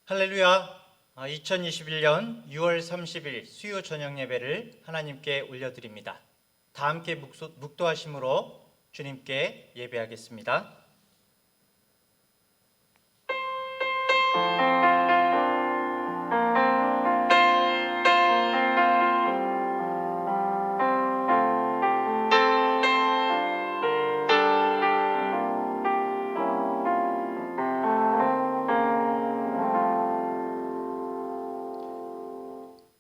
할렐루야. 2021년 6월 30일 수요 저녁 예배를 하나님께 올려드립니다. 다 함께 묵도하심으로 주님께 예배하겠습니다.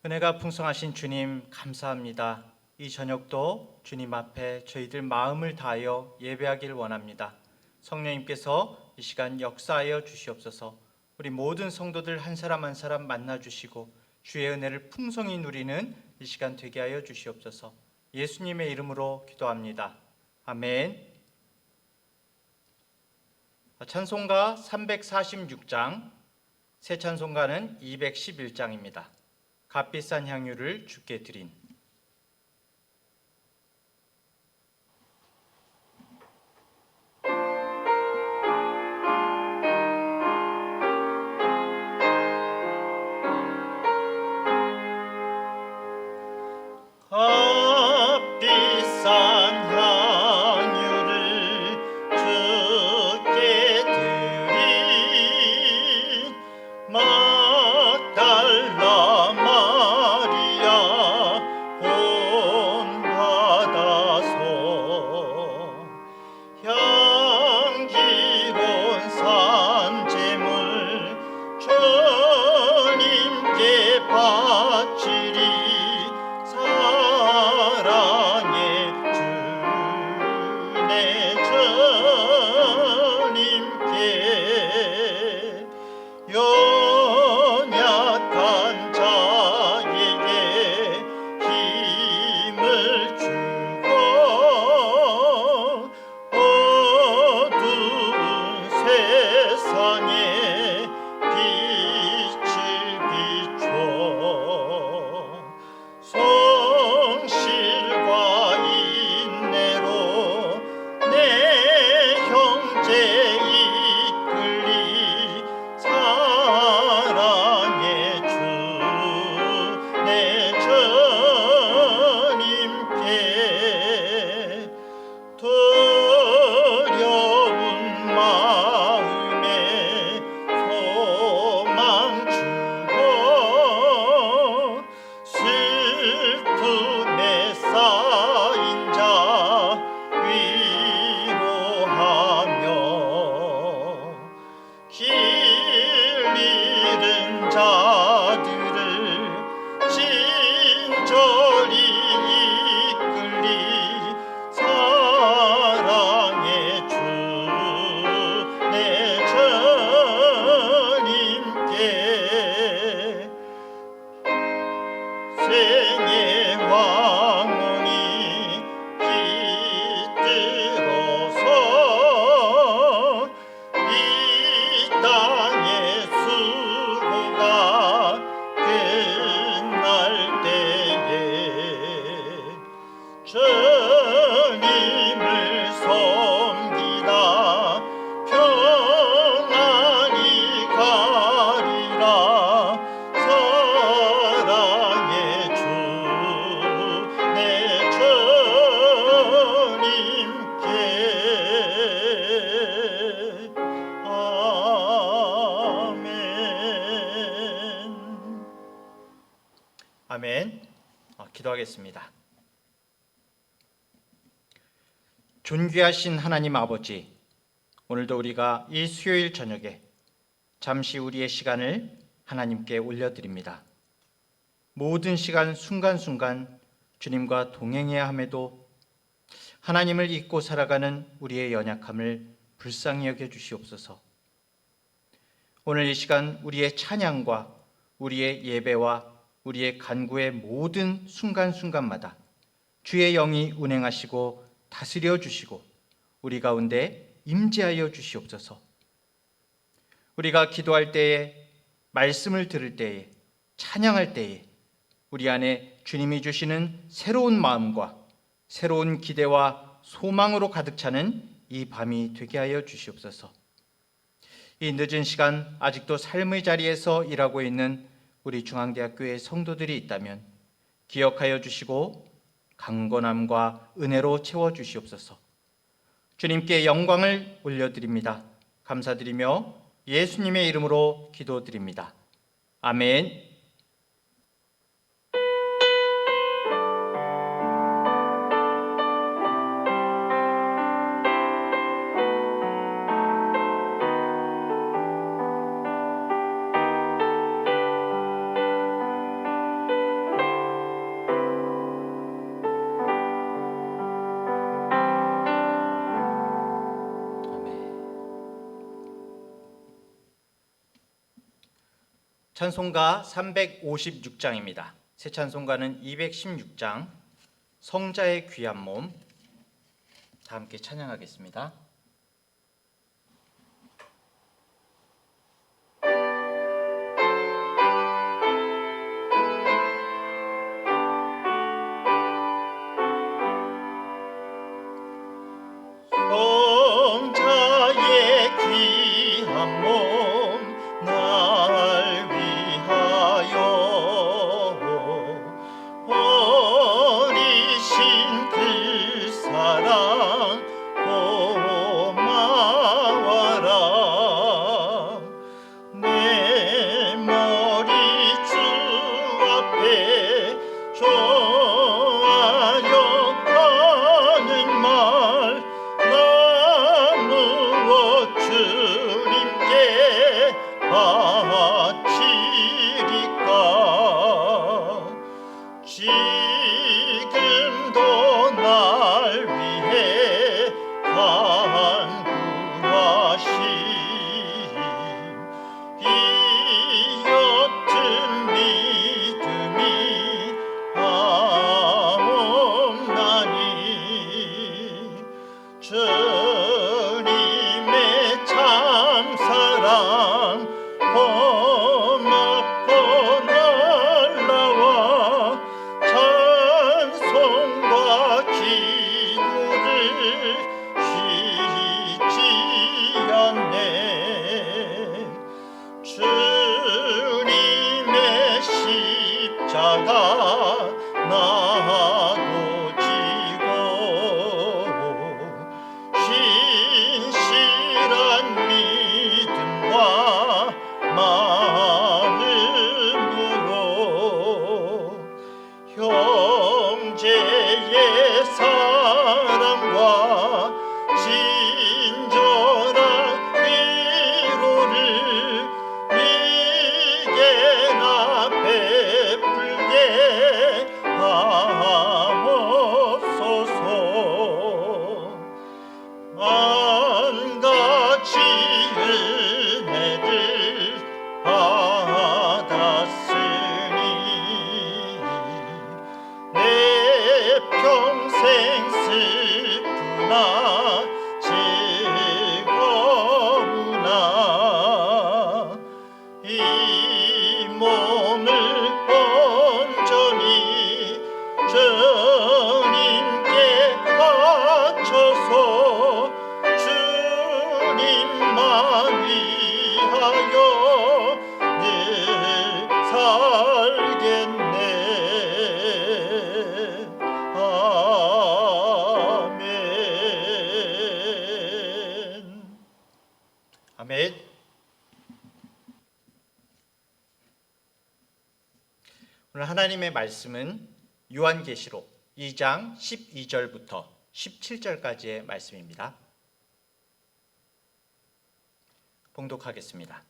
은혜가 풍성하신 주님 감사합니다. 이 저녁도 주님 앞에 저희들 마음을 다하여 예배하길 원합니다. 성령님께서 이 시간 역사하여 주시옵소서. 우리 모든 성도들 한 사람 한 사람 만나 주시고 주의 은혜를 풍성히 누리는 이 시간 되게 하여 주시옵소서. 예수님의 이름으로 기도합니다. 아멘. 찬송가 346장, 새 찬송가는 211장입니다. 값비싼 향유를 주께 드린. 값비싼 향유를 주께 드린 막달라 마리아 본받아서 향기로운 산재물 주님께 바치리. 사랑의 주 내 주님께 연약한 자에게 힘을 주고 어두운 세상에 빛을 비춰 성실과 인내로 내 형제 이끌리. 사랑의 주 내 주님께 두려운 마음에 소망 주고 슬픔에 쌓인 자 위로하며 길 잃은 자들을 친절히 이끌리. 사랑의 주 내 주님께 생의 왕원이 깃들어서 이 땅의 수고가 끝날 때에 주님을 섬기다 평안히 가리라. 사랑의 주 내 주님께 아멘. 아멘. 기도하겠습니다. 존귀하신 하나님 아버지, 오늘도 우리가 이 수요일 저녁에 잠시 우리의 시간을 하나님께 올려드립니다. 모든 시간 순간순간 주님과 동행해야 함에도 하나님을 잊고 살아가는 우리의 연약함을 불쌍히 여겨주시옵소서. 오늘 이 시간 우리의 찬양과 우리의 예배와 우리의 간구의 모든 순간순간마다 주의 영이 운행하시고 다스려 주시고 우리 가운데 임재하여 주시옵소서. 우리가 기도할 때에, 말씀을 들을 때에, 찬양할 때에 우리 안에 주님이 주시는 새로운 마음과 새로운 기대와 소망으로 가득 차는 이 밤이 되게 하여 주시옵소서. 이 늦은 시간 아직도 삶의 자리에서 일하고 있는 우리 중앙대학교의 성도들이 있다면 기억하여 주시고 강건함과 은혜로 채워주시옵소서. 주님께 영광을 올려드립니다. 감사드리며 예수님의 이름으로 기도드립니다. 아멘. 찬송가 356장입니다. 새 찬송가는 216장 성자의 귀한 몸, 다 함께 찬양하겠습니다. 성자의 귀한 몸 날 위하여 버리신 그 사랑 고마워라. 내 머리 주 앞에 좋아요 하는 말 나누어 주님께 바치리까. 지금도 날 위해 간구하심 이 옅은 믿음이 하옵나니 주님의 참사랑 고맙고 놀라워 찬송과 기도를 쉬지 않네. 주님의 십자가 나도 지고 신실한 믿음과 마음으로 형제의 사랑과 친절한 위로를 위게나 베풀게 하옵소서. 한 가지 은혜를 받았으니 내 평생 슬프나 즐거우나 이 몸을 온전히 주님께 바쳐서 주님만 위하여 늘 살겠네. 아멘. 아멘. 오늘 하나님의 말씀은 요한계시록 2장 12절부터 17절까지의 말씀입니다. 봉독하겠습니다.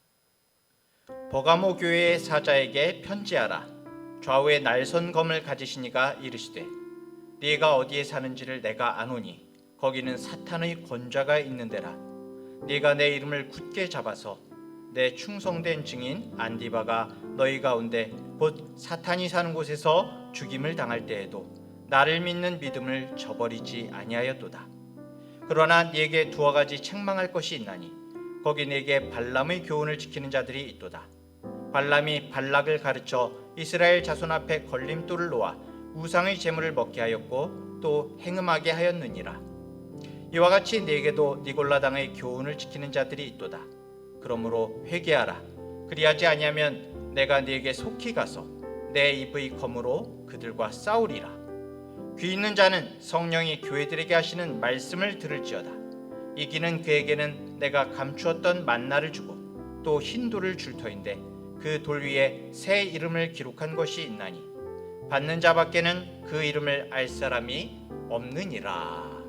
버가모 교회의 사자에게 편지하라. 좌우에 날선 검을 가지신 이가 이르시되 네가 어디에 사는지를 내가 아노니 거기는 사탄의 권좌가 있는 데라. 네가 내 이름을 굳게 잡아서 내 충성된 증인 안디바가 너희 가운데 곧 사탄이 사는 곳에서 죽임을 당할 때에도 나를 믿는 믿음을 저버리지 아니하였도다. 그러나 네게 두어 가지 책망할 것이 있나니 거기 네게 발람의 교훈을 지키는 자들이 있도다. 발람이 발락을 가르쳐 이스라엘 자손 앞에 걸림돌을 놓아 우상의 제물을 먹게 하였고 또 행음하게 하였느니라. 이와 같이 네게도 니골라 당의 교훈을 지키는 자들이 있도다. 그러므로 회개하라. 그리하지 아니하면 내가 네게 속히 가서 내 입의 검으로 그들과 싸우리라. 귀 있는 자는 성령이 교회들에게 하시는 말씀을 들을지어다. 이기는 그에게는 내가 감추었던 만나를 주고 또 흰 돌을 줄 터인데 그 돌 위에 새 이름을 기록한 것이 있나니 받는 자밖에는 그 이름을 알 사람이 없느니라.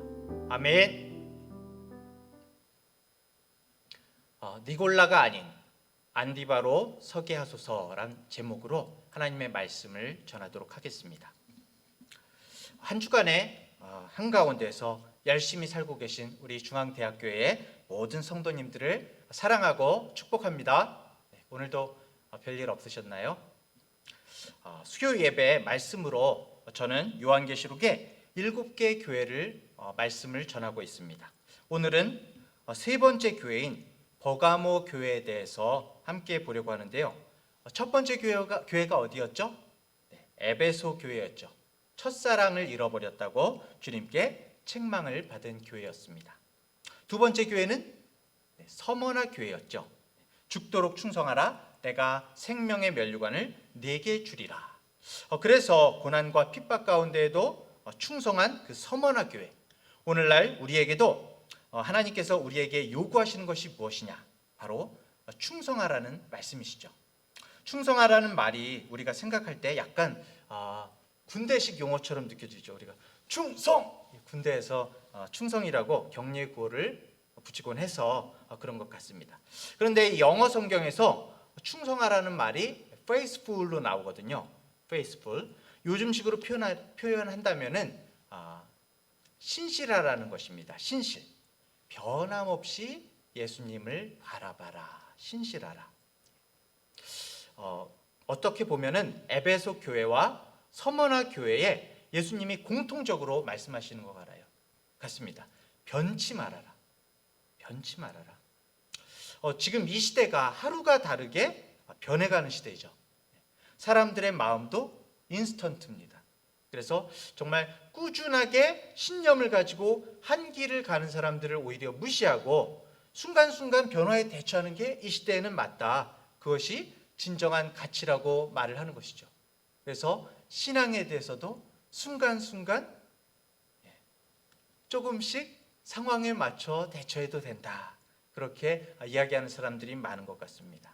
아멘. 니골라가 아닌 안디바로 서게 하소서란 제목으로 하나님의 말씀을 전하도록 하겠습니다. 한 주간의 한가운데서 열심히 살고 계신 우리 중앙대학교의 모든 성도님들을 사랑하고 축복합니다. 오늘도 별일 없으셨나요? 수요 예배 말씀으로 저는 요한계시록의 7개 교회를 말씀을 전하고 있습니다. 오늘은 세 번째 교회인 버가모 교회에 대해서 함께 보려고 하는데요. 첫 번째 교회가 어디였죠? 에베소 교회였죠. 첫사랑을 잃어버렸다고 주님께 책망을 받은 교회였습니다. 두 번째 교회는 서머나 교회였죠. 죽도록 충성하라. 내가 생명의 면류관을 네게 주리라. 그래서 고난과 핍박 가운데에도 충성한 그 서머나 교회. 오늘날 우리에게도 하나님께서 우리에게 요구하시는 것이 무엇이냐? 바로 충성하라는 말씀이시죠. 충성하라는 말이 우리가 생각할 때 약간 군대식 용어처럼 느껴지죠. 우리가 충성! 군대에서 충성이라고 격려의 구호를 붙이곤 해서 그런 것 같습니다. 그런데 영어 성경에서 충성하라는 말이 faithful로 나오거든요. faithful. 요즘식으로 표현한다면은 신실하라는 것입니다. 신실. 변함없이 예수님을 바라봐라. 신실하라. 어떻게 보면은 에베소 교회와 서머나 교회에 예수님이 공통적으로 말씀하시는 것 같습니다. 변치 말아라. 변치 말아라. 지금 이 시대가 하루가 다르게 변해가는 시대이죠. 사람들의 마음도 인스턴트입니다. 그래서 정말 꾸준하게 신념을 가지고 한 길을 가는 사람들을 오히려 무시하고 순간순간 변화에 대처하는 게 이 시대에는 맞다. 그것이 진정한 가치라고 말을 하는 것이죠. 그래서 신앙에 대해서도 순간순간 조금씩 상황에 맞춰 대처해도 된다. 그렇게 이야기하는 사람들이 많은 것 같습니다.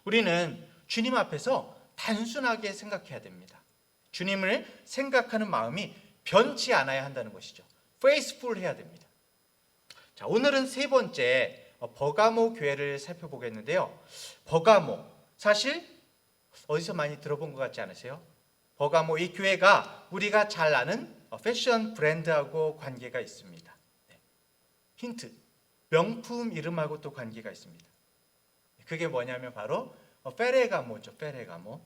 우리는 주님 앞에서 단순하게 생각해야 됩니다. 주님을 생각하는 마음이 변치 않아야 한다는 것이죠. faithful 해야 됩니다. 자, 오늘은 세 번째 버가모 교회를 살펴보겠는데요. 버가모, 사실 어디서 많이 들어본 것 같지 않으세요? 버가모, 이 교회가 우리가 잘 아는 패션 브랜드하고 관계가 있습니다. 힌트, 명품 이름하고 또 관계가 있습니다. 그게 뭐냐면 바로 페레가모죠. 페레가모.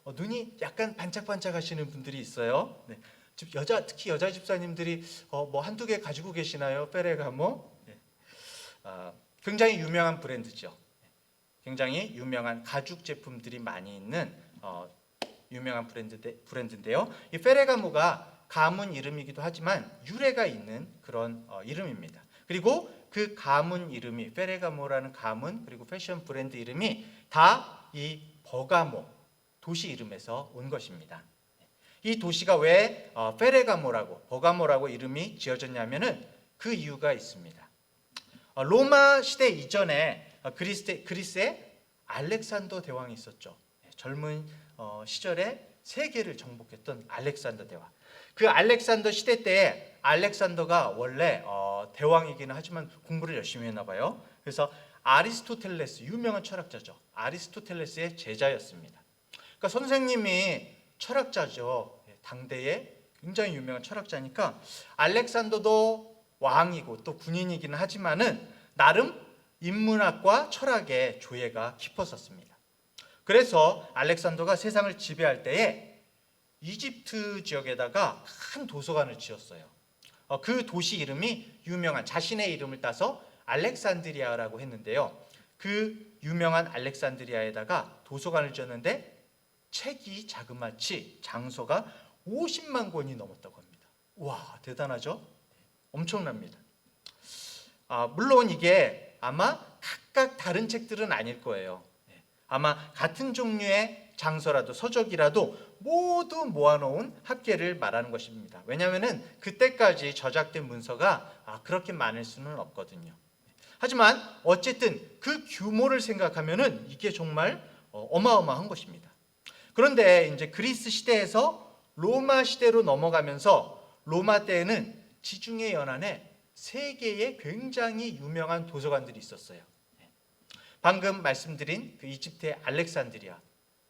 눈이 약간 반짝반짝 하시는 분들이 있어요. 네. 특히 여자 집사님들이 뭐 한두 개 가지고 계시나요? 페레가모. 네. 굉장히 유명한 브랜드죠. 굉장히 유명한 가죽 제품들이 많이 있는 유명한 브랜드인데요. 이 페레가모가 가문 이름이기도 하지만 유래가 있는 그런 이름입니다. 그리고 그 가문 이름이 페레가모라는 가문 그리고 패션 브랜드 이름이 다 이 버가모 도시 이름에서 온 것입니다. 이 도시가 왜 페레가모라고 버가모라고 이름이 지어졌냐면은 그 이유가 있습니다. 로마 시대 이전에 그리스에 알렉산더 대왕이 있었죠. 젊은 시절에 세계를 정복했던 알렉산더 대왕. 그 알렉산더 시대 때 알렉산더가 원래 대왕이기는 하지만 공부를 열심히 했나 봐요. 그래서 아리스토텔레스, 유명한 철학자죠. 아리스토텔레스의 제자였습니다. 그러니까 선생님이 철학자죠. 당대의 굉장히 유명한 철학자니까 알렉산더도 왕이고 또 군인이기는 하지만은 나름 인문학과 철학의 조예가 깊었었습니다. 그래서 알렉산더가 세상을 지배할 때에 이집트 지역에다가 큰 도서관을 지었어요. 그 도시 이름이 유명한 자신의 이름을 따서 알렉산드리아라고 했는데요. 그 유명한 알렉산드리아에다가 도서관을 지었는데 책이 자그마치 장서가 50만 권이 넘었다고 합니다. 와, 대단하죠? 엄청납니다. 물론 이게 아마 각각 다른 책들은 아닐 거예요. 아마 같은 종류의 장서라도 서적이라도 모두 모아놓은 합계를 말하는 것입니다. 왜냐하면 그때까지 저작된 문서가 그렇게 많을 수는 없거든요. 하지만 어쨌든 그 규모를 생각하면은 이게 정말 어마어마한 것입니다. 그런데 이제 그리스 시대에서 로마 시대로 넘어가면서 로마 때에는 지중해 연안에 세 개의 굉장히 유명한 도서관들이 있었어요. 방금 말씀드린 그 이집트의 알렉산드리아,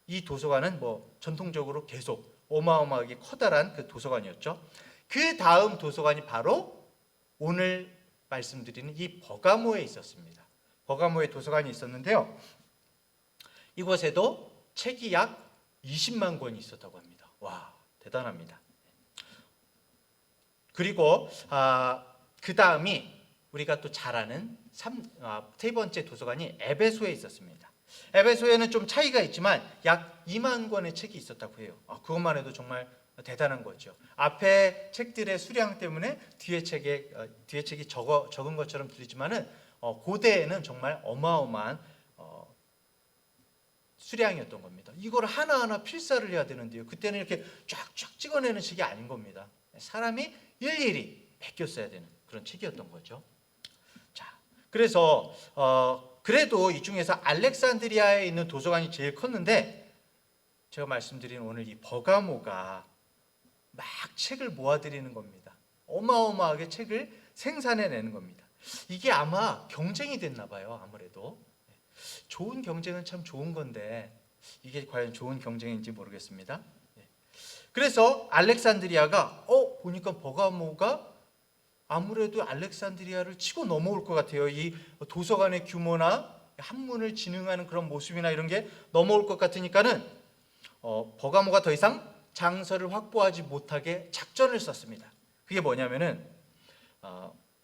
이 도서관은 전통적으로 계속 어마어마하게 커다란 그 도서관이었죠. 그 다음 도서관이 바로 오늘 말씀드리는 이 버가모에 있었습니다. 버가모에 도서관이 있었는데요. 이곳에도 책이 약 20만 권이 있었다고 합니다. 와, 대단합니다. 그리고 그 다음이 우리가 또 잘 아는 세 번째 도서관이 에베소에 있었습니다. 에베소에는 좀 차이가 있지만 약 2만 권의 책이 있었다고 해요. 그것만 해도 정말 대단한 거죠. 앞에 책들의 수량 때문에 뒤에 책이 적은 것처럼 들리지만은 고대에는 정말 어마어마한 수량이었던 겁니다. 이걸 하나하나 필사를 해야 되는데요. 그때는 이렇게 쫙쫙 찍어내는 책이 아닌 겁니다. 사람이 일일이 베껴 써야 되는 그런 책이었던 거죠. 자, 그래서 그래도 이 중에서 알렉산드리아에 있는 도서관이 제일 컸는데 제가 말씀드린 오늘 이 버가모가 막 책을 모아드리는 겁니다. 어마어마하게 책을 생산해내는 겁니다. 이게 아마 경쟁이 됐나 봐요. 아무래도 좋은 경쟁은 참 좋은 건데 이게 과연 좋은 경쟁인지 모르겠습니다. 그래서 알렉산드리아가 보니까 버가모가 아무래도 알렉산드리아를 치고 넘어올 것 같아요. 이 도서관의 규모나 학문을 진흥하는 그런 모습이나 이런 게 넘어올 것 같으니까는 버가모가 더 이상 장서를 확보하지 못하게 작전을 썼습니다. 그게 뭐냐면은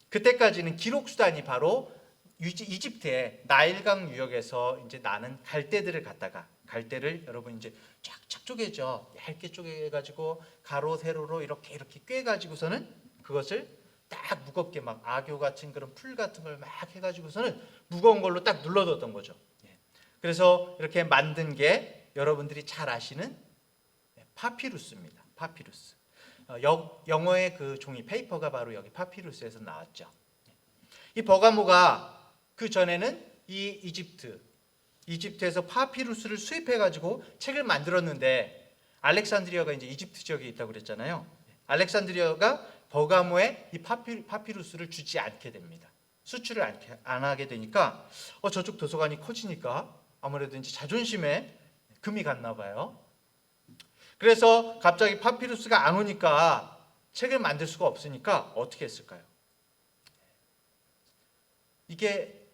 그때까지는 기록 수단이 바로 이집트의 나일강 유역에서 이제 나는 갈대들을 갖다가 갈대를 여러분 이제 쫙쫙 쪼개죠. 얇게 쪼개가지고 가로 세로로 이렇게 꿰가지고서는 그것을 딱 무겁게 막 악교 같은 그런 풀 같은 걸 막 해가지고서는 무거운 걸로 딱 눌러뒀던 거죠. 그래서 이렇게 만든 게 여러분들이 잘 아시는 파피루스입니다. 파피루스. 영어의 그 종이 페이퍼가 바로 여기 파피루스에서 나왔죠. 이 버가모가 그 전에는 이 이집트에서 파피루스를 수입해가지고 책을 만들었는데 알렉산드리아가 이제 이집트 지역에 있다고 그랬잖아요. 알렉산드리아가 버가모에 이 파피루스를 주지 않게 됩니다. 수출을 안 하게 되니까 저쪽 도서관이 커지니까 아무래도 이제 자존심에 금이 갔나 봐요. 그래서 갑자기 파피루스가 안 오니까 책을 만들 수가 없으니까 어떻게 했을까요? 이게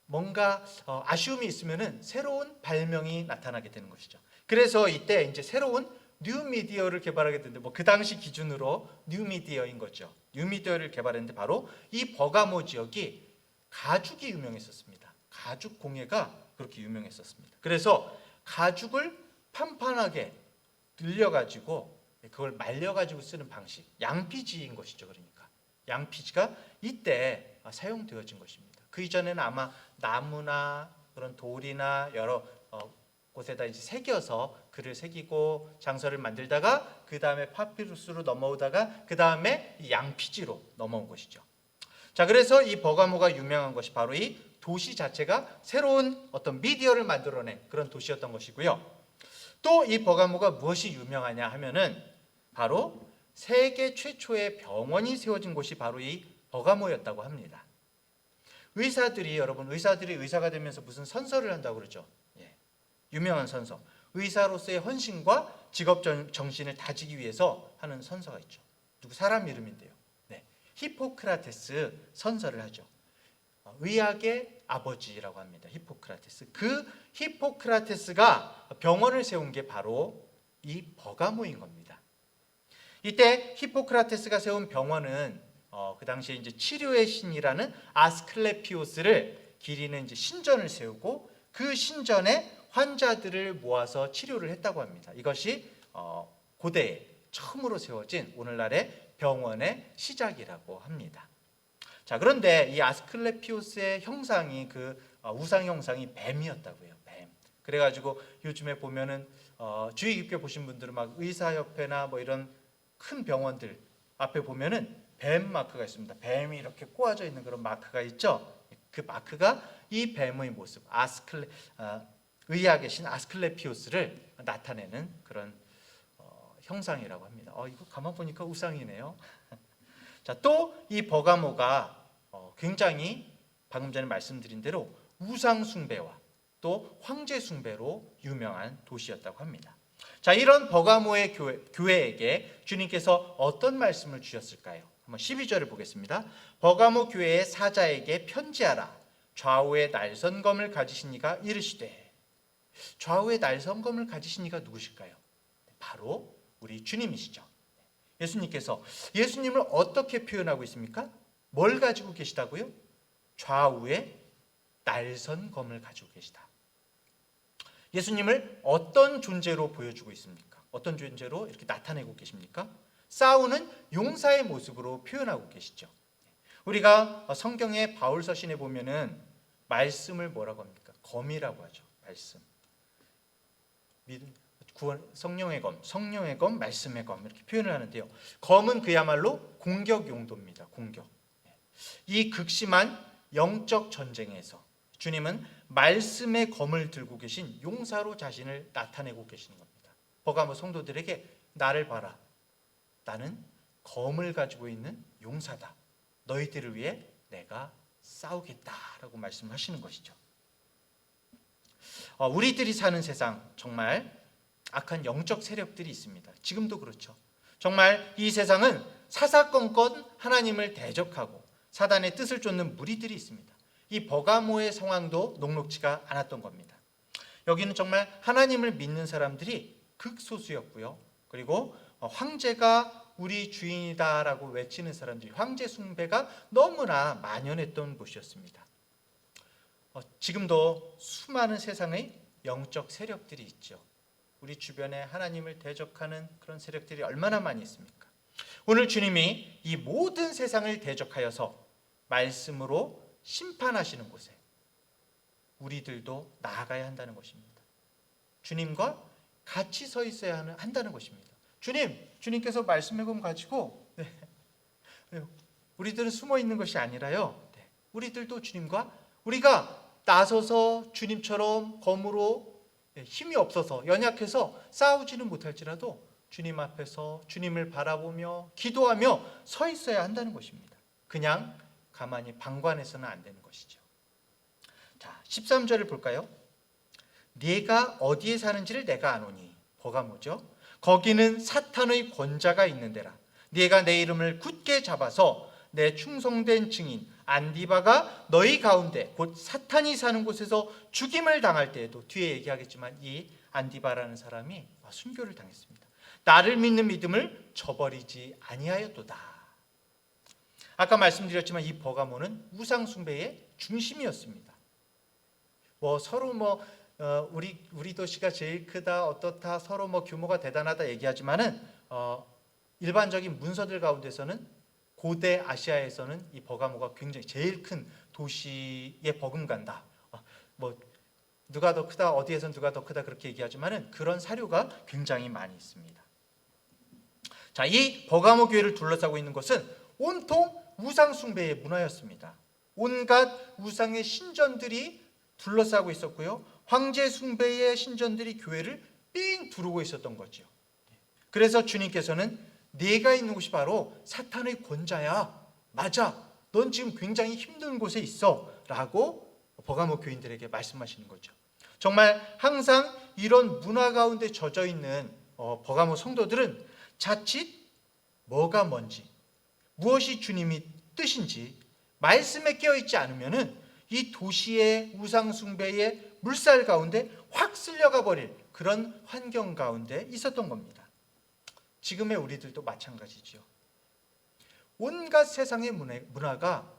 뭔가 아쉬움이 있으면은 새로운 발명이 나타나게 되는 것이죠. 그래서 이때 이제 새로운 뉴미디어를 개발하게 되는데 그 당시 기준으로 뉴미디어인 거죠. 뉴미디어를 개발했는데 바로 이 버가모 지역이 가죽이 유명했었습니다. 가죽 공예가 그렇게 유명했었습니다. 그래서 가죽을 판판하게 늘려가지고 그걸 말려가지고 쓰는 방식, 양피지인 것이죠. 그러니까 양피지가 이때 사용되어진 것입니다. 그 이전에는 아마 나무나 그런 돌이나 여러 곳에다 이제 새겨서 글을 새기고 장서를 만들다가 그 다음에 파피루스로 넘어오다가 그 다음에 양피지로 넘어온 것이죠. 자, 그래서 이 버가모가 유명한 것이 바로 이 도시 자체가 새로운 어떤 미디어를 만들어낸 그런 도시였던 것이고요. 또 이 버가모가 무엇이 유명하냐 하면은 바로 세계 최초의 병원이 세워진 곳이 바로 이 버가모였다고 합니다. 의사들이 의사가 되면서 무슨 선서를 한다고 그러죠. 유명한 선서. 의사로서의 헌신과 직업 정신을 다지기 위해서 하는 선서가 있죠. 누구 사람 이름인데요. 히포크라테스 선서를 하죠. 의학의 아버지라고 합니다. 히포크라테스. 그 히포크라테스가 병원을 세운 게 바로 이 버가모인 겁니다. 이때 히포크라테스가 세운 병원은 그 당시에 이제 치료의 신이라는 아스클레피오스를 기리는 이제 신전을 세우고 그 신전에 환자들을 모아서 치료를 했다고 합니다. 이것이 고대에 처음으로 세워진 오늘날의 병원의 시작이라고 합니다. 자, 자, 그런데 이 아스클레피오스의 형상이 우상 형상이 뱀이었다고요. 뱀. 그래가지고 요즘에 보면은 주의 깊게 보신 분들은 막 의사협회나 뭐 이런 큰 병원들 앞에 보면은 뱀 마크가 있습니다. 뱀이 이렇게 꼬아져 있는 그런 마크가 있죠. 그 마크가 이 뱀의 모습, 의학의 신 아스클레피오스를 나타내는 그런 형상이라고 합니다. 이거 가만 보니까 우상이네요. 자, 또 이 버가모가 굉장히 방금 전에 말씀드린 대로 우상 숭배와 또 황제 숭배로 유명한 도시였다고 합니다. 자, 이런 버가모의 교회에게 주님께서 어떤 말씀을 주셨을까요? 한번 12절을 보겠습니다. 버가모 교회의 사자에게 편지하라. 좌우에 날선검을 가지신 이가 이르시되. 좌우에 날선검을 가지신 이가 누구실까요? 바로 우리 주님이시죠. 예수님을 어떻게 표현하고 있습니까? 뭘 가지고 계시다고요? 좌우에 날선검을 가지고 계시다. 예수님을 어떤 존재로 보여주고 있습니까? 어떤 존재로 이렇게 나타내고 계십니까? 싸우는 용사의 모습으로 표현하고 계시죠. 우리가 성경의 바울 서신에 보면은 말씀을 뭐라고 합니까? 검이라고 하죠. 말씀. 성령의 검, 말씀의 검 이렇게 표현을 하는데요. 검은 그야말로 공격 용도입니다. 공격. 이 극심한 영적 전쟁에서 주님은 말씀의 검을 들고 계신 용사로 자신을 나타내고 계시는 겁니다. 버가모 성도들에게 나를 봐라. 나는 검을 가지고 있는 용사다. 너희들을 위해 내가 싸우겠다라고 말씀하시는 것이죠. 우리들이 사는 세상 정말 악한 영적 세력들이 있습니다. 지금도 그렇죠. 정말 이 세상은 사사건건 하나님을 대적하고 사단의 뜻을 쫓는 무리들이 있습니다. 이 버가모의 상황도 녹록지가 않았던 겁니다. 여기는 정말 하나님을 믿는 사람들이 극소수였고요. 그리고 황제가 우리 주인이다라고 외치는 사람들이, 황제 숭배가 너무나 만연했던 곳이었습니다. 지금도 수많은 세상의 영적 세력들이 있죠. 우리 주변에 하나님을 대적하는 그런 세력들이 얼마나 많이 있습니까? 오늘 주님이 이 모든 세상을 대적하여서 말씀으로 심판하시는 곳에 우리들도 나아가야 한다는 것입니다. 주님과 같이 서 있어야 한다는 것입니다. 주님께서 말씀의 검 가지고 우리들은 숨어 있는 것이 아니라요. 우리들도 주님과 우리가 나서서 주님처럼 검으로 힘이 없어서 연약해서 싸우지는 못할지라도 주님 앞에서 주님을 바라보며 기도하며 서 있어야 한다는 것입니다. 그냥 가만히 방관해서는 안 되는 것이죠. 자, 13절을 볼까요? 네가 어디에 사는지를 내가 아노니. 버가모죠. 거기는 사탄의 권자가 있는 데라. 네가 내 이름을 굳게 잡아서 내 충성된 증인 안디바가 너희 가운데 곧 사탄이 사는 곳에서 죽임을 당할 때에도, 뒤에 얘기하겠지만 이 안디바라는 사람이 순교를 당했습니다. 나를 믿는 믿음을 저버리지 아니하였도다. 아까 말씀드렸지만 이 버가모는 우상 숭배의 중심이었습니다. 서로 우리 도시가 제일 크다, 어떻다, 서로 규모가 대단하다 얘기하지만은 일반적인 문서들 가운데서는 고대 아시아에서는 이 버가모가 굉장히 제일 큰 도시에 버금간다. 누가 더 크다, 어디에선 누가 더 크다 그렇게 얘기하지만은 그런 사료가 굉장히 많이 있습니다. 자, 이 버가모 교회를 둘러싸고 있는 것은 온통 우상 숭배의 문화였습니다. 온갖 우상의 신전들이 둘러싸고 있었고요. 황제 숭배의 신전들이 교회를 삥 두르고 있었던 거죠. 그래서 주님께서는 네가 있는 곳이 바로 사탄의 권자야. 맞아. 넌 지금 굉장히 힘든 곳에 있어. 라고 버가모 교인들에게 말씀하시는 거죠. 정말 항상 이런 문화 가운데 젖어 있는 버가모 성도들은 자칫 뭐가 뭔지, 무엇이 주님이 뜻인지 말씀에 깨어있지 않으면은 이 도시의 우상 숭배의 물살 가운데 확 쓸려가 버릴 그런 환경 가운데 있었던 겁니다. 지금의 우리들도 마찬가지죠. 온갖 세상의 문화가,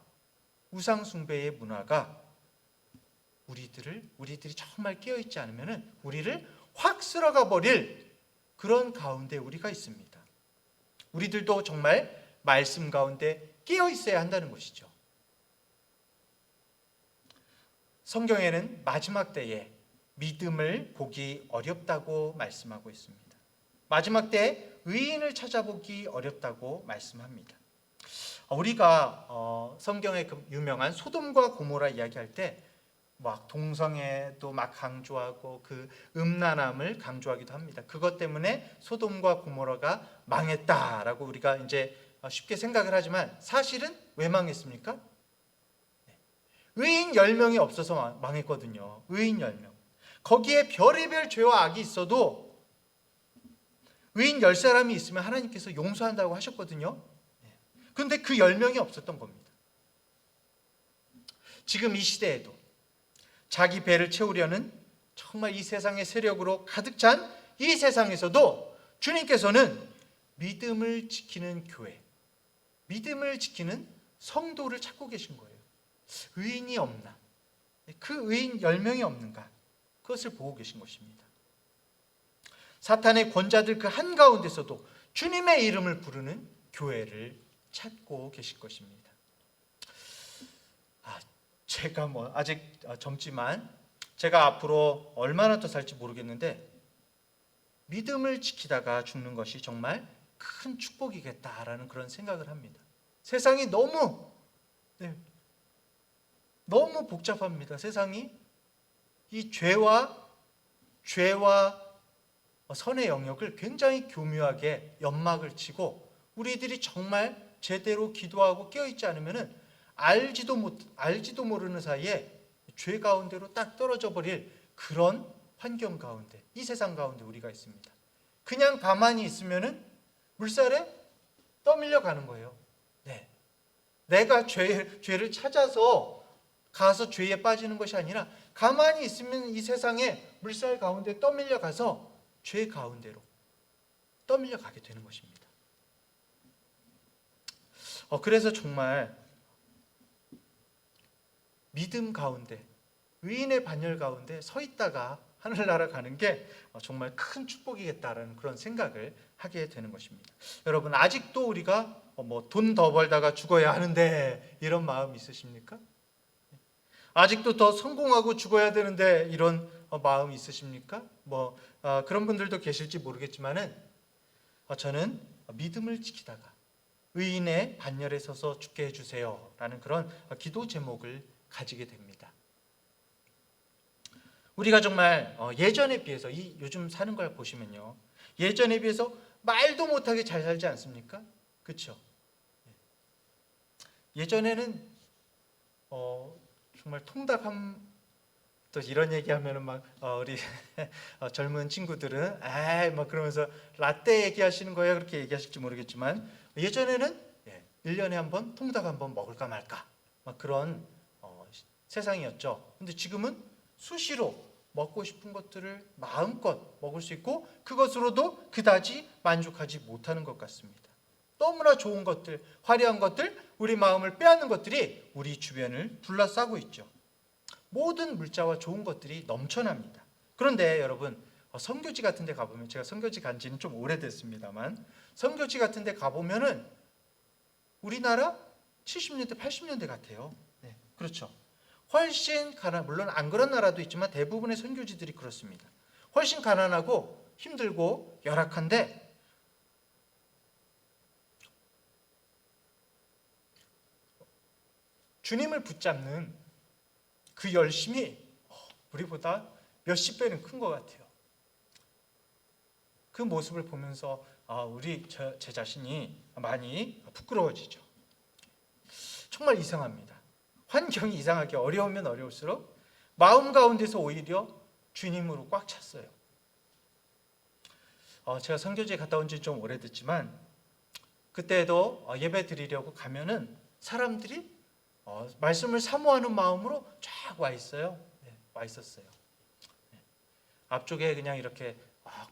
우상 숭배의 문화가 우리들이 정말 깨어있지 않으면 우리를 확 쓸어가 버릴 그런 가운데 우리가 있습니다. 우리들도 정말 말씀 가운데 깨어 있어야 한다는 것이죠. 성경에는 마지막 때에 믿음을 보기 어렵다고 말씀하고 있습니다. 마지막 때에 의인을 찾아보기 어렵다고 말씀합니다. 우리가 성경의 그 유명한 소돔과 고모라 이야기할 때 막 동성애도 막 강조하고 그 음란함을 강조하기도 합니다. 그것 때문에 소돔과 고모라가 망했다라고 우리가 이제 쉽게 생각을 하지만 사실은 왜 망했습니까? 의인 10명이 없어서 망했거든요. 의인 10명. 거기에 별의별 죄와 악이 있어도 의인 10사람이 있으면 하나님께서 용서한다고 하셨거든요. 그런데 그 10명이 없었던 겁니다. 지금 이 시대에도 자기 배를 채우려는 정말 이 세상의 세력으로 가득 찬 이 세상에서도 주님께서는 믿음을 지키는 교회, 믿음을 지키는 성도를 찾고 계신 거예요. 의인이 없나? 그 의인 10명이 없는가? 그것을 보고 계신 것입니다. 사탄의 권자들 그 한가운데서도 주님의 이름을 부르는 교회를 찾고 계실 것입니다. 제가 아직 젊지만 제가 앞으로 얼마나 더 살지 모르겠는데 믿음을 지키다가 죽는 것이 정말 큰 축복이겠다라는 그런 생각을 합니다. 세상이 너무 복잡합니다. 세상이 이 죄와 선의 영역을 굉장히 교묘하게 연막을 치고 우리들이 정말 제대로 기도하고 깨어있지 않으면 알지도 모르는 사이에 죄 가운데로 딱 떨어져 버릴 그런 환경 가운데, 이 세상 가운데 우리가 있습니다. 그냥 가만히 있으면은 물살에 떠밀려 가는 거예요. 내가 죄를 찾아서 가서 죄에 빠지는 것이 아니라 가만히 있으면 이 세상에 물살 가운데 떠밀려 가서 죄 가운데로 떠밀려 가게 되는 것입니다. 그래서 정말 믿음 가운데, 의인의 반열 가운데 서 있다가 하늘나라 가는 게 정말 큰 축복이겠다라는 그런 생각을 하게 되는 것입니다. 여러분, 아직도 우리가 돈 더 벌다가 죽어야 하는데 이런 마음 있으십니까? 아직도 더 성공하고 죽어야 되는데 이런 마음 있으십니까? 그런 분들도 계실지 모르겠지만은 저는 믿음을 지키다가 의인의 반열에 서서 죽게 해주세요 라는 그런 기도 제목을 가지게 됩니다. 우리가 정말 예전에 비해서 요즘 사는 걸 보시면요, 예전에 비해서 말도 못하게 잘 살지 않습니까? 그렇죠? 예전에는 정말 또 이런 얘기하면은 막 우리 젊은 친구들은 그러면서 라떼 얘기하시는 거예요, 그렇게 얘기하실지 모르겠지만 예전에는 1년에 한 번 통닭 한 번 먹을까 말까 막 그런 세상이었죠. 근데 지금은 수시로 먹고 싶은 것들을 마음껏 먹을 수 있고 그것으로도 그다지 만족하지 못하는 것 같습니다. 너무나 좋은 것들, 화려한 것들, 우리 마음을 빼앗는 것들이 우리 주변을 둘러싸고 있죠. 모든 물자와 좋은 것들이 넘쳐납니다. 그런데 여러분, 선교지 같은 데 가보면, 제가 선교지 간 지는 좀 오래됐습니다만 선교지 같은 데 가보면은 우리나라 70년대, 80년대 같아요. 그렇죠. 훨씬 물론 안 그런 나라도 있지만 대부분의 선교지들이 그렇습니다. 훨씬 가난하고 힘들고 열악한데 주님을 붙잡는 그 열심이 우리보다 몇십 배는 큰 것 같아요. 그 모습을 보면서 제 자신이 많이 부끄러워지죠. 정말 이상합니다. 환경이 이상하게 어려우면 어려울수록 마음 가운데서 오히려 주님으로 꽉 찼어요. 제가 선교지에 갔다 온 지 좀 오래됐지만 그때도 예배 드리려고 가면은 사람들이 말씀을 사모하는 마음으로 쫙 와 있어요. 와 있었어요. 앞쪽에 그냥 이렇게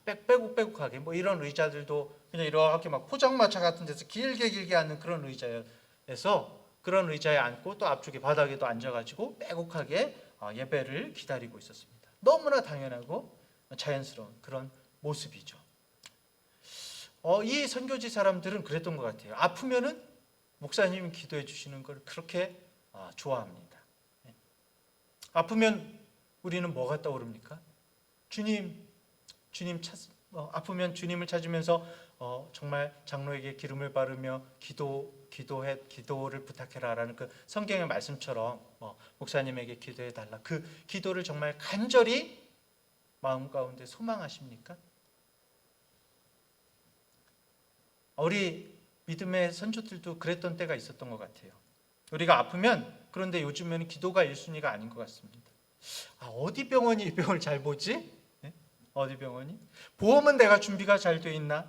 빼곡하게 이런 의자들도 그냥 이렇게 막 포장마차 같은 데서 길게 앉는 그런 의자에서 그런 의자에 앉고 또 앞쪽에 바닥에도 앉아가지고 빼곡하게 예배를 기다리고 있었습니다. 너무나 당연하고 자연스러운 그런 모습이죠. 이 선교지 사람들은 그랬던 것 같아요. 아프면은 목사님이 기도해 주시는 걸 그렇게 좋아합니다. 아프면 우리는 뭐가 떠오릅니까? 주님, 아프면 주님을 찾으면서 정말 장로에게 기름을 바르며 기도를 부탁해라라는 그 성경의 말씀처럼 목사님에게 기도해 달라. 그 기도를 정말 간절히 마음 가운데 소망하십니까? 우리 믿음의 선조들도 그랬던 때가 있었던 것 같아요. 우리가 아프면, 그런데 요즘에는 기도가 1순위가 아닌 것 같습니다. 어디 병원이 이 병을 잘 보지? 네? 어디 병원이? 보험은 내가 준비가 잘 돼 있나?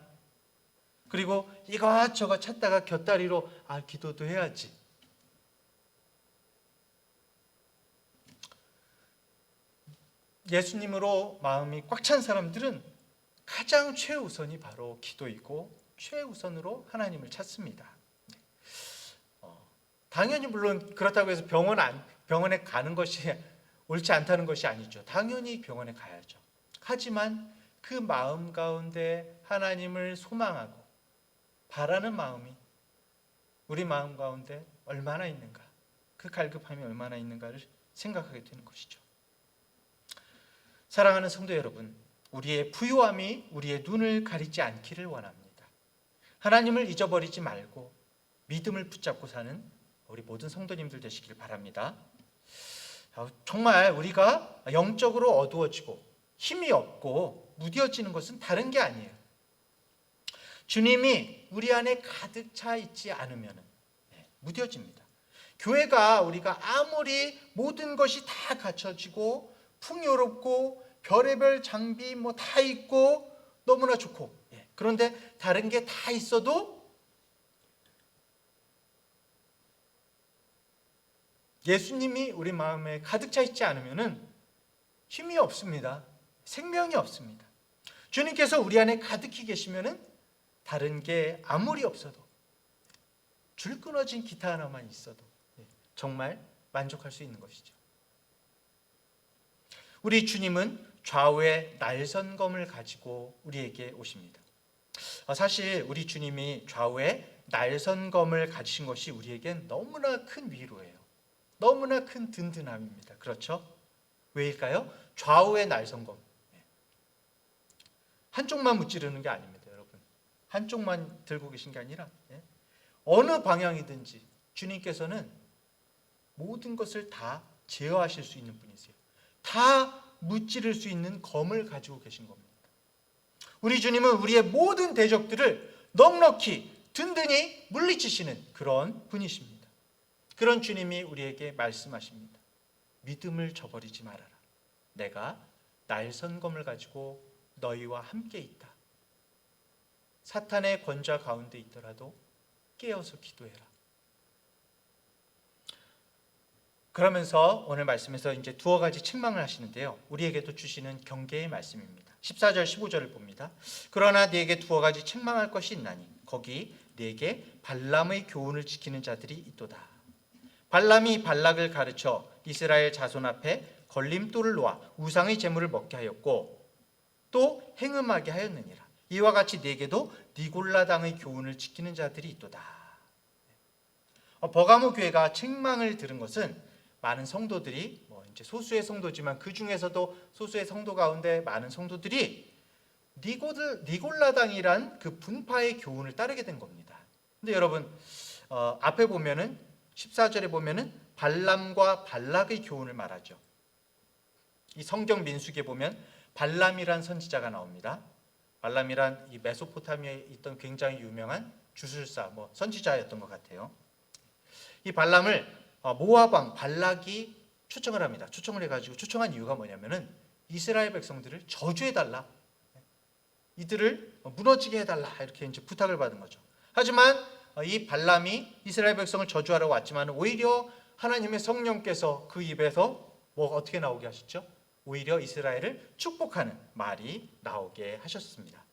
그리고 이것저것 찾다가 곁다리로 기도도 해야지. 예수님으로 마음이 꽉 찬 사람들은 가장 최우선이 바로 기도이고 최우선으로 하나님을 찾습니다. 당연히 물론 그렇다고 해서 병원에 가는 것이 옳지 않다는 것이 아니죠. 당연히 병원에 가야죠. 하지만 그 마음 가운데 하나님을 소망하고 바라는 마음이 우리 마음 가운데 얼마나 있는가, 그 갈급함이 얼마나 있는가를 생각하게 되는 것이죠. 사랑하는 성도 여러분, 우리의 부유함이 우리의 눈을 가리지 않기를 원합니다. 하나님을 잊어버리지 말고 믿음을 붙잡고 사는 우리 모든 성도님들 되시길 바랍니다. 정말 우리가 영적으로 어두워지고 힘이 없고 무뎌지는 것은 다른 게 아니에요. 주님이 우리 안에 가득 차 있지 않으면 무뎌집니다. 교회가 우리가 아무리 모든 것이 다 갖춰지고 풍요롭고 별의별 장비 다 있고 너무나 좋고, 그런데 다른 게 다 있어도 예수님이 우리 마음에 가득 차 있지 않으면 힘이 없습니다. 생명이 없습니다. 주님께서 우리 안에 가득히 계시면 다른 게 아무리 없어도, 줄 끊어진 기타 하나만 있어도 정말 만족할 수 있는 것이죠. 우리 주님은 좌우에 날선검을 가지고 우리에게 오십니다. 사실 우리 주님이 좌우에 날선검을 가지신 것이 우리에겐 너무나 큰 위로예요. 너무나 큰 든든함입니다. 그렇죠? 왜일까요? 좌우의 날선검. 한쪽만 무찌르는 게 아닙니다, 여러분. 한쪽만 들고 계신 게 아니라 어느 방향이든지 주님께서는 모든 것을 다 제어하실 수 있는 분이세요. 다 무찌를 수 있는 검을 가지고 계신 겁니다. 우리 주님은 우리의 모든 대적들을 넉넉히 든든히 물리치시는 그런 분이십니다. 그런 주님이 우리에게 말씀하십니다. 믿음을 저버리지 말아라. 내가 날선검을 가지고 너희와 함께 있다. 사탄의 권좌 가운데 있더라도 깨어서 기도해라. 그러면서 오늘 말씀에서 이제 두어 가지 책망을 하시는데요. 우리에게도 주시는 경계의 말씀입니다. 14절 15절을 봅니다. 그러나 네게 두어 가지 책망할 것이 있나니 거기 네게 발람의 교훈을 지키는 자들이 있도다. 발람이 발락을 가르쳐 이스라엘 자손 앞에 걸림돌을 놓아 우상의 제물을 먹게 하였고 또 행음하게 하였느니라. 이와 같이 네게도 니골라당의 교훈을 지키는 자들이 있도다. 버가모 교회가 책망을 들은 것은 많은 성도들이 이제 소수의 성도지만 그 중에서도 소수의 성도 가운데 많은 성도들이 니골라당이란 그 분파의 교훈을 따르게 된 겁니다. 근데 여러분 앞에 보면은 14절에 보면은 발람과 발락의 교훈을 말하죠. 이 성경 민수기에 보면 발람이란 선지자가 나옵니다. 발람이란 이 메소포타미아에 있던 굉장히 유명한 주술사 선지자였던 것 같아요. 이 발람을 모압 왕 발락이 초청을 합니다. 초청을 해가지고 초청한 이유가 뭐냐면은 이스라엘 백성들을 저주해달라, 이들을 무너지게 해달라 이렇게 이제 부탁을 받은 거죠. 하지만 이 발람이 이스라엘 백성을 저주하러 왔지만 오히려 하나님의 성령께서 그 입에서 어떻게 나오게 하셨죠? 오히려 이스라엘을 축복하는 말이 나오게 하셨습니다.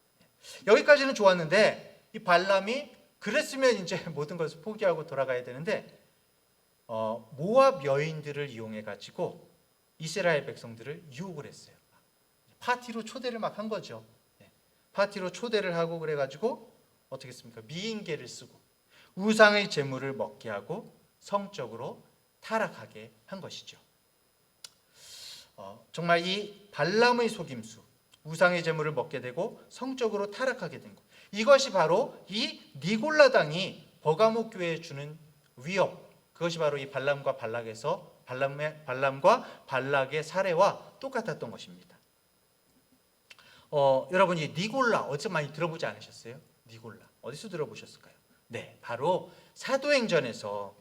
여기까지는 좋았는데 이 발람이 그랬으면 이제 모든 것을 포기하고 돌아가야 되는데 모압 여인들을 이용해 가지고 이스라엘 백성들을 유혹을 했어요. 파티로 초대를 막 한 거죠. 파티로 초대를 하고 그래가지고 어떻게 했습니까? 미인계를 쓰고 우상의 제물을 먹게 하고 성적으로 타락하게 한 것이죠. 정말 이 발람의 속임수, 우상의 제물을 먹게 되고 성적으로 타락하게 된 것. 이것이 바로 이 니골라당이 버가모 교회에 주는 위협, 그것이 바로 이 발람과 발락의 사례와 똑같았던 것입니다. 여러분 이 니골라 어디서 많이 들어보지 않으셨어요? 니골라 어디서 들어보셨을까요? 네, 바로 사도행전에서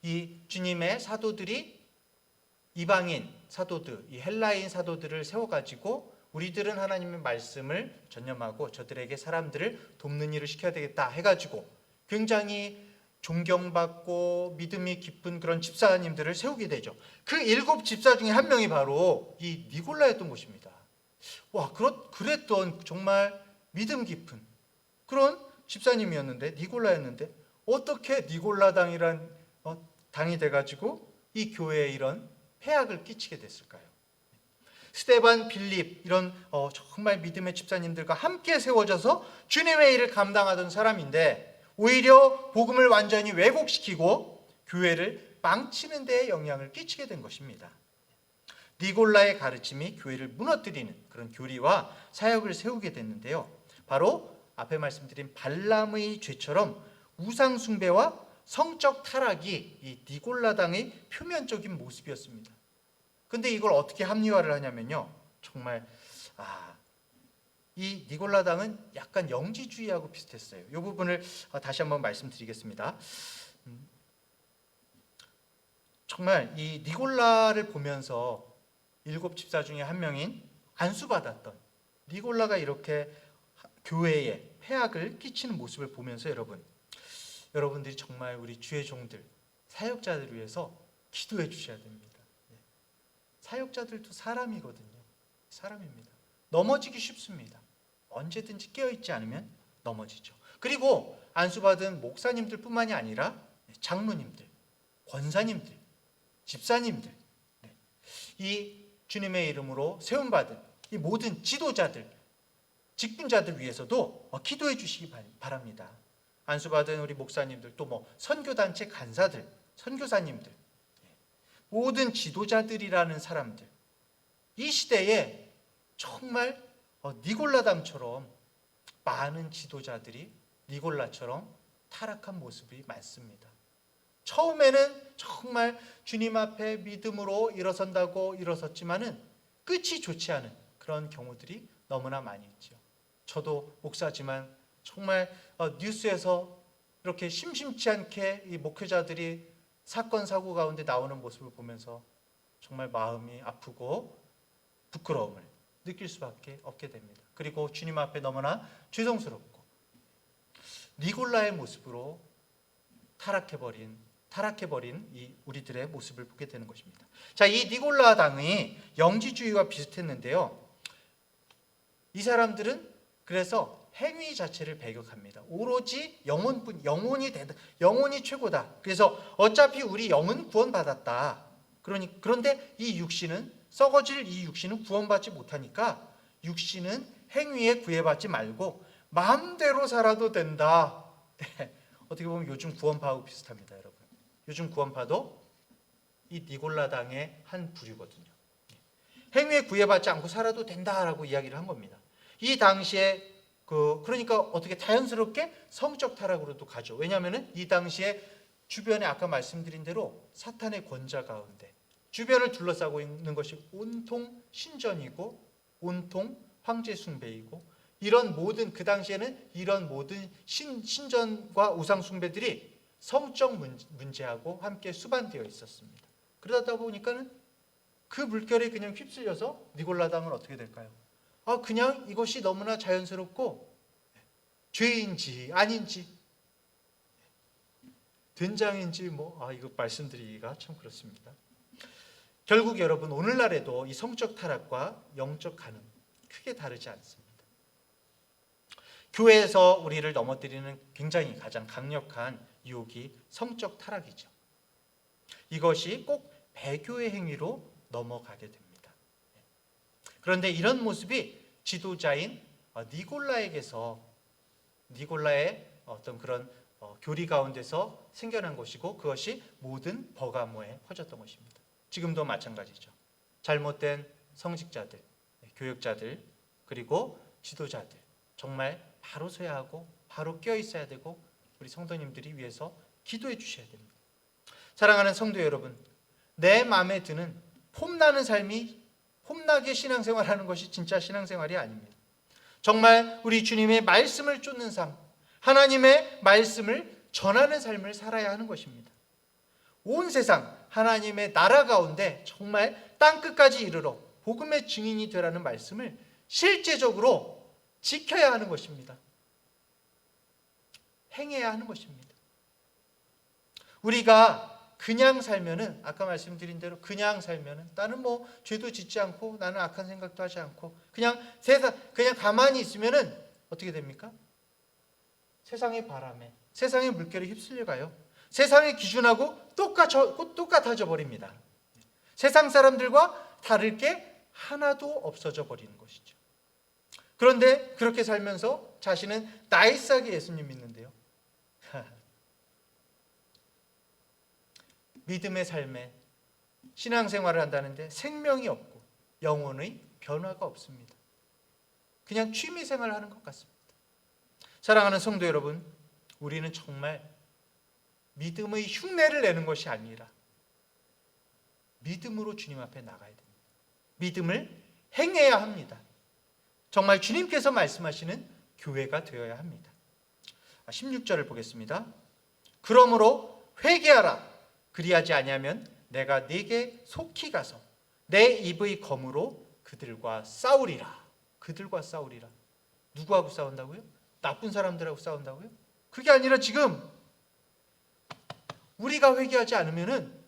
이 주님의 사도들이 이방인 사도들, 이 헬라인 사도들을 세워가지고 우리들은 하나님의 말씀을 전념하고 저들에게 사람들을 돕는 일을 시켜야 되겠다 해가지고 굉장히 존경받고 믿음이 깊은 그런 집사님들을 세우게 되죠. 그 7 집사 중에 한 명이 바로 이 니골라였던 것입니다. 와, 그랬던 정말 믿음 깊은 그런 집사님이었는데, 니골라였는데 어떻게 니골라당이란 당이 돼가지고 이 교회에 이런 폐악을 끼치게 됐을까요? 스데반, 빌립 이런 정말 믿음의 집사님들과 함께 세워져서 주님의 일을 감당하던 사람인데 오히려 복음을 완전히 왜곡시키고 교회를 망치는 데에 영향을 끼치게 된 것입니다. 니골라의 가르침이 교회를 무너뜨리는 그런 교리와 사역을 세우게 됐는데요. 바로 앞에 말씀드린 발람의 죄처럼 우상 숭배와 성적 타락이 이 니골라당의 표면적인 모습이었습니다. 근데 이걸 어떻게 합리화를 하냐면요. 정말 이 니골라당은 약간 영지주의하고 비슷했어요. 이 부분을 다시 한번 말씀드리겠습니다. 정말 이 니골라를 보면서 7 집사 중에 한 명인 안수받았던 니골라가 이렇게 교회에 폐악을 끼치는 모습을 보면서 여러분들이 정말 우리 주의 종들, 사역자들을 위해서 기도해 주셔야 됩니다. 사역자들도 사람이거든요. 사람입니다. 넘어지기 쉽습니다. 언제든지 깨어있지 않으면 넘어지죠. 그리고 안수받은 목사님들 뿐만이 아니라 장로님들, 권사님들, 집사님들, 이 주님의 이름으로 세움받은 이 모든 지도자들, 직분자들 위해서도 기도해 주시기 바랍니다. 안수받은 우리 목사님들, 또 선교단체 간사들, 선교사님들, 모든 지도자들이라는 사람들, 이 시대에 정말 니골라당처럼 많은 지도자들이 니골라처럼 타락한 모습이 많습니다. 처음에는 정말 주님 앞에 믿음으로 일어선다고 일어섰지만은 끝이 좋지 않은 그런 경우들이 너무나 많이 있죠. 저도 목사지만 정말 뉴스에서 이렇게 심심치 않게 이 목회자들이 사건 사고 가운데 나오는 모습을 보면서 정말 마음이 아프고 부끄러움을 느낄 수밖에 없게 됩니다. 그리고 주님 앞에 너무나 죄송스럽고 니골라의 모습으로 타락해버린 이 우리들의 모습을 보게 되는 것입니다. 자, 이 니골라 당이 영지주의와 비슷했는데요. 이 사람들은 그래서 행위 자체를 배격합니다. 오로지 영혼이 최고다. 그래서 어차피 우리 영은 구원받았다. 그런데 이 육신은 썩어질 이 육신은 구원받지 못하니까 육신은 행위에 구애받지 말고 마음대로 살아도 된다. 네. 어떻게 보면 요즘 구원파하고 비슷합니다, 여러분. 요즘 구원파도 이 니골라당의 한 부류거든요. 행위에 구애받지 않고 살아도 된다라고 이야기를 한 겁니다. 이 당시에 그러니까 어떻게 자연스럽게 성적 타락으로도 가죠. 왜냐하면 이 당시에 주변에 아까 말씀드린 대로 사탄의 권자 가운데 주변을 둘러싸고 있는 것이 온통 신전이고 온통 황제 숭배이고 이런 모든 그 당시에는 이런 모든 신전과 우상 숭배들이 성적 문제하고 함께 수반되어 있었습니다. 그러다 보니까는 그 물결에 그냥 휩쓸려서 니골라당은 어떻게 될까요? 그냥 이것이 너무나 자연스럽고 죄인지 아닌지 된장인지 이거 말씀드리기가 참 그렇습니다. 결국 여러분 오늘날에도 이 성적 타락과 영적 간음 크게 다르지 않습니다. 교회에서 우리를 넘어뜨리는 굉장히 가장 강력한 유혹이 성적 타락이죠. 이것이 꼭 배교의 행위로 넘어가게 됩니다. 그런데 이런 모습이 지도자인 니골라의 어떤 그런 교리 가운데서 생겨난 것이고 그것이 모든 버가모에 퍼졌던 것입니다. 지금도 마찬가지죠. 잘못된 성직자들, 교역자들, 그리고 지도자들 정말 바로 서야 하고 바로 깨어 있어야 되고 우리 성도님들이 위해서 기도해 주셔야 됩니다. 사랑하는 성도 여러분, 내 마음에 드는 폼나는 삶이 폼나게 신앙생활하는 것이 진짜 신앙생활이 아닙니다. 정말 우리 주님의 말씀을 쫓는 삶, 하나님의 말씀을 전하는 삶을 살아야 하는 것입니다. 온 세상 하나님의 나라 가운데 정말 땅끝까지 이르러 복음의 증인이 되라는 말씀을 실제적으로 지켜야 하는 것입니다. 행해야 하는 것입니다. 우리가 그냥 살면은 아까 말씀드린 대로 그냥 살면은 나는 뭐 죄도 짓지 않고 나는 악한 생각도 하지 않고 그냥 가만히 있으면은 어떻게 됩니까? 세상의 바람에 세상의 물결에 휩쓸려 가요. 세상의 기준하고 똑같아져 버립니다. 세상 사람들과 다를 게 하나도 없어져 버리는 것이죠. 그런데 그렇게 살면서 자신은 나이스하게 예수님 믿는데요. 믿음의 삶에 신앙생활을 한다는데 생명이 없고 영혼의 변화가 없습니다. 그냥 취미생활을 하는 것 같습니다. 사랑하는 성도 여러분, 우리는 정말 믿음의 흉내를 내는 것이 아니라 믿음으로 주님 앞에 나가야 됩니다. 믿음을 행해야 합니다. 정말 주님께서 말씀하시는 교회가 되어야 합니다. 16절을 보겠습니다. 그러므로 회개하라. 그리하지 아니하면 내가 네게 속히 가서 내 입의 검으로 그들과 싸우리라. 그들과 싸우리라. 누구하고 싸운다고요? 나쁜 사람들하고 싸운다고요? 그게 아니라 지금 우리가 회개하지 않으면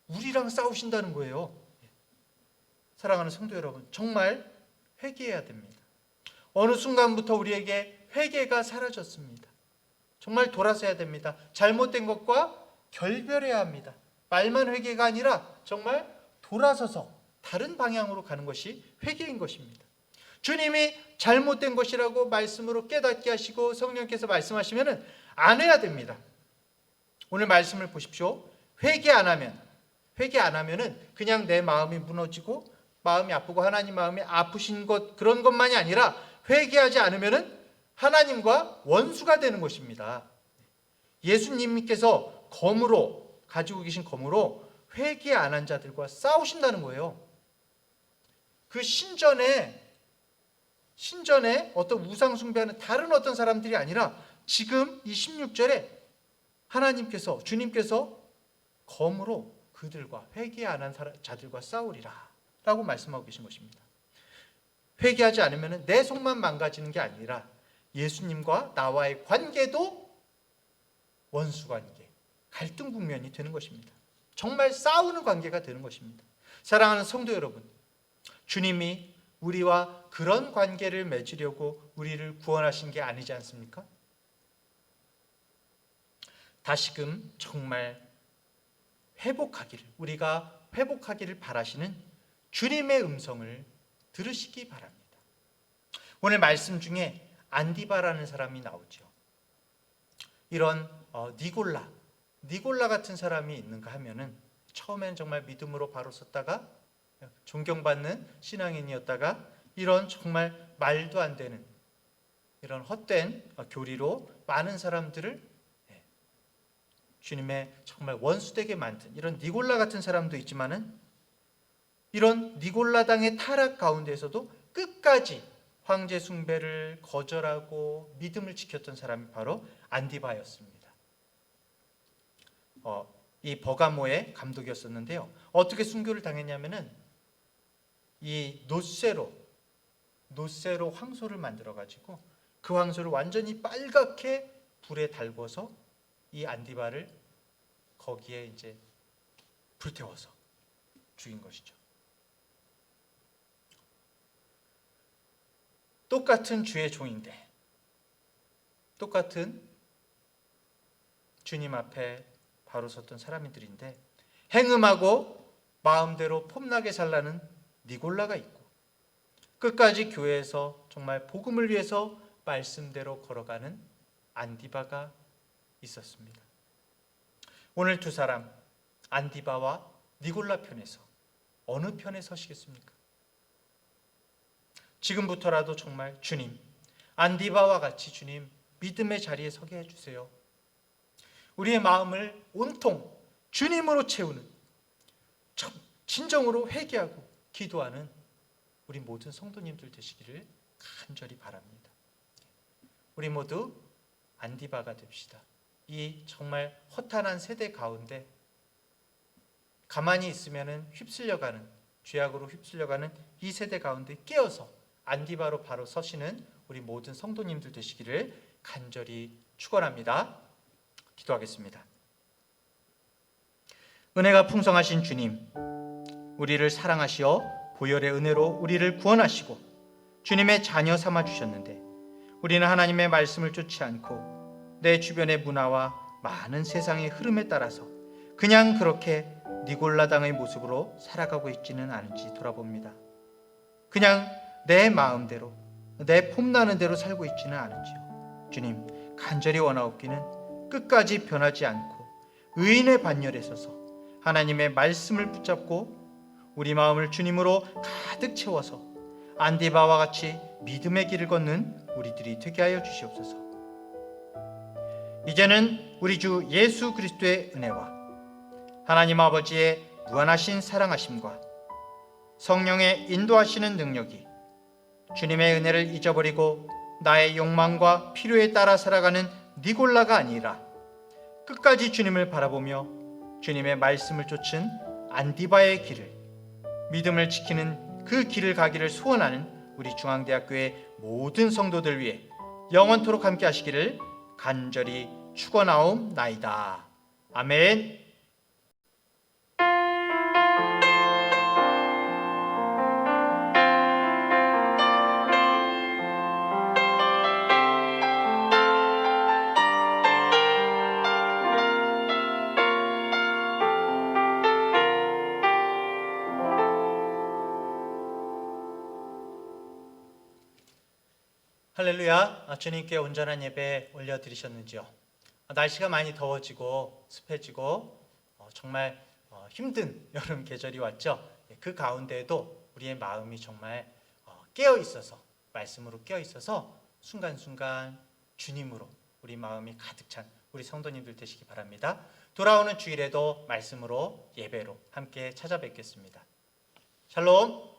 우리랑 싸우신다는 거예요. 사랑하는 성도 여러분, 정말 회개해야 됩니다. 어느 순간부터 우리에게 회개가 사라졌습니다. 정말 돌아서야 됩니다. 잘못된 것과 결별해야 합니다. 말만 회개가 아니라 정말 돌아서서 다른 방향으로 가는 것이 회개인 것입니다. 주님이 잘못된 것이라고 말씀으로 깨닫게 하시고 성령께서 말씀하시면 안 해야 됩니다. 오늘 말씀을 보십시오. 회개 안 하면은 그냥 내 마음이 무너지고 마음이 아프고 하나님 마음이 아프신 것 그런 것만이 아니라 회개하지 않으면은 하나님과 원수가 되는 것입니다. 예수님께서 검으로 가지고 계신 검으로 회개 안 한 자들과 싸우신다는 거예요. 그 신전에 어떤 우상 숭배하는 다른 어떤 사람들이 아니라 지금 이 16절에 하나님께서 주님께서 검으로 그들과 회개 안 한 자들과 싸우리라 라고 말씀하고 계신 것입니다. 회개하지 않으면 내 속만 망가지는 게 아니라 예수님과 나와의 관계도 원수관계, 갈등 국면이 되는 것입니다. 정말 싸우는 관계가 되는 것입니다. 사랑하는 성도 여러분, 주님이 우리와 그런 관계를 맺으려고 우리를 구원하신 게 아니지 않습니까? 다시금 정말 우리가 회복하기를 바라시는 주님의 음성을 들으시기 바랍니다. 오늘 말씀 중에 안디바라는 사람이 나오죠. 이런 니골라 같은 사람이 있는가 하면은 처음엔 정말 믿음으로 바로 섰다가 존경받는 신앙인이었다가 이런 정말 말도 안 되는 이런 헛된 교리로 많은 사람들을 주님의 정말 원수되게 만든 이런 니골라 같은 사람도 있지만은 이런 니골라당의 타락 가운데에서도 끝까지 황제 숭배를 거절하고 믿음을 지켰던 사람이 바로 안디바였습니다. 이 버가모의 감독이었었는데요. 어떻게 순교를 당했냐면은 이 노쇠로 황소를 만들어 가지고 그 황소를 완전히 빨갛게 불에 달궈서 이 안디바를 거기에 이제 불태워서 죽인 것이죠. 똑같은 주의 종인데, 똑같은 주님 앞에 바로 섰던 사람들인데 행음하고 마음대로 폼나게 살라는 니골라가 있고 끝까지 교회에서 정말 복음을 위해서 말씀대로 걸어가는 안디바가 있었습니다. 오늘 두 사람 안디바와 니골라 편에서 어느 편에 서시겠습니까? 지금부터라도 정말 주님, 안디바와 같이 주님 믿음의 자리에 서게 해주세요. 우리의 마음을 온통 주님으로 채우는, 진정으로 회개하고 기도하는 우리 모든 성도님들 되시기를 간절히 바랍니다. 우리 모두 안디바가 됩시다. 이 정말 허탄한 세대 가운데 가만히 있으면 휩쓸려가는, 죄악으로 휩쓸려가는 이 세대 가운데 깨어서 안디바로 바로 서시는 우리 모든 성도님들 되시기를 간절히 축원합니다. 기도하겠습니다. 은혜가 풍성하신 주님, 우리를 사랑하시어 보혈의 은혜로 우리를 구원하시고 주님의 자녀 삼아 주셨는데 우리는 하나님의 말씀을 쫓지 않고 내 주변의 문화와 많은 세상의 흐름에 따라서 그냥 그렇게 니골라당의 모습으로 살아가고 있지는 않은지 돌아봅니다. 그냥 내 마음대로, 내 폼나는 대로 살고 있지는 않은지요. 주님, 간절히 원하옵기는 끝까지 변하지 않고 의인의 반열에 서서 하나님의 말씀을 붙잡고 우리 마음을 주님으로 가득 채워서 안디바와 같이 믿음의 길을 걷는 우리들이 되게 하여 주시옵소서. 이제는 우리 주 예수 그리스도의 은혜와 하나님 아버지의 무한하신 사랑하심과 성령의 인도하시는 능력이 주님의 은혜를 잊어버리고 나의 욕망과 필요에 따라 살아가는 니골라가 아니라 끝까지 주님을 바라보며 주님의 말씀을 쫓은 안디바의 길을, 믿음을 지키는 그 길을 가기를 소원하는 우리 중앙대학교의 모든 성도들 위해 영원토록 함께 하시기를 간절히 축원하옵나이다. 아멘. 할렐루야. 주님께 온전한 예배 올려드리셨는지요? 날씨가 많이 더워지고 습해지고 정말 힘든 여름 계절이 왔죠. 그 가운데에도 우리의 마음이 정말 깨어 있어서, 말씀으로 깨어 있어서 순간순간 주님으로 우리 마음이 가득 찬 우리 성도님들 되시기 바랍니다. 돌아오는 주일에도 말씀으로 예배로 함께 찾아뵙겠습니다. 샬롬.